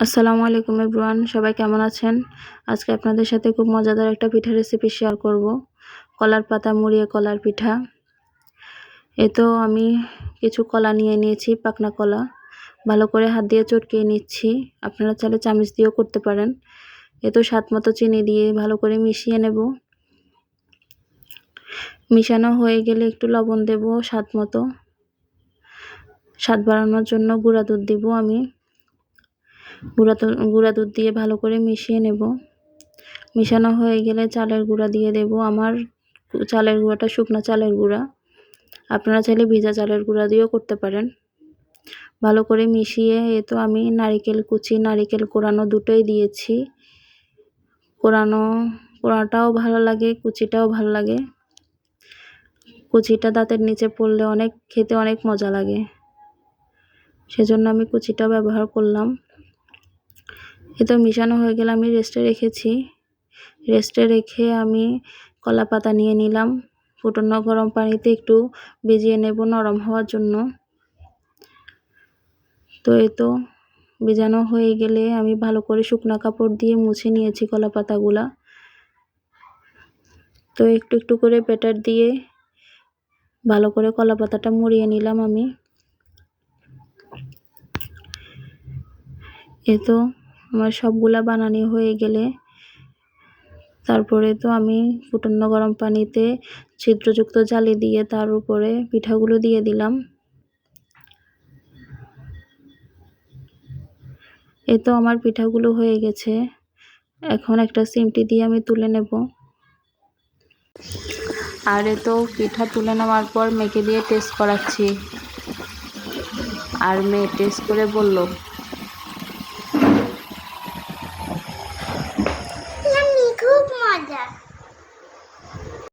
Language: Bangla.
আসসালামু আলাইকুম এভরিওয়ান, সবাই কেমন আছেন? আজকে আপনাদের সাথে খুব মজাদার একটা পিঠা রেসিপি শেয়ার করব। কলার পাতা মুড়িয়ে কলার পিঠা। তো আমি কিছু কলা নিয়ে নিয়েছি, পাকনা কলা। ভালো করে হাত দিয়ে চটকিয়ে নিচ্ছি। আপনারা চাইলে চামচ দিয়েও করতে পারেন। তো স্বাদ মতো চিনি দিয়ে ভালো করে মিশিয়ে নেব। মিশানো হয়ে গেলে একটু লবণ দেব স্বাদ মতো। স্বাদ বাড়ানোর জন্য গুঁড়া দুধ দিব আমি। গুঁড়া দুধ দিয়ে ভালো করে মিশিয়ে নেব। মিশানো হয়ে গেলে চালের গুঁড়া দিয়ে দেব। আমার চালের গুঁড়াটা শুকনো চালের গুঁড়া, আপনারা চাইলে ভিজা চালের গুঁড়া দিয়েও করতে পারেন। ভালো করে মিশিয়ে তো আমি নারকেল কুচি, নারকেল কোরানো দুটোই দিয়েছি। কোরাটাও ভালো লাগে, কুচিটাও ভালো লাগে। কুচিটা দাঁতের নিচে পড়লে খেতে অনেক মজা লাগে, সেজন্য আমি কুচিটা ব্যবহার করলাম। তো মিশানো হয়ে গেলে আমি রেস্টে রেখেছি। রেস্টে রেখে আমি কলা পাতা নিয়ে নিলাম। ফুটানো গরম পানিতে একটু ভিজিয়ে নেব নরম হওয়ার জন্য। তো ভিজানো হয়ে গেলে আমি ভালো করে শুকনো কাপড় দিয়ে মুছে নিয়েছি কলা পাতাগুলা। তো একটু একটু করে ব্যাটার দিয়ে ভালো করে কলা পাতাটা মুড়িয়ে নিলাম আমি। তো আমার সবগুলা বানানো হয়ে গেলে তারপরে তো আমি ফুটানো গরম পানিতে ছিদ্রযুক্ত জালি দিয়ে তার উপরে পিঠাগুলো দিয়ে দিলাম। তো আমার পিঠাগুলো হয়ে গেছে। এখন একটা চিমটি দিয়ে আমি তুলে নেব। আর তো পিঠা তুলে নেওয়ার পর মেয়েকে দিয়ে টেস্ট করাচ্ছি। আর মেয়ে টেস্ট করে বলল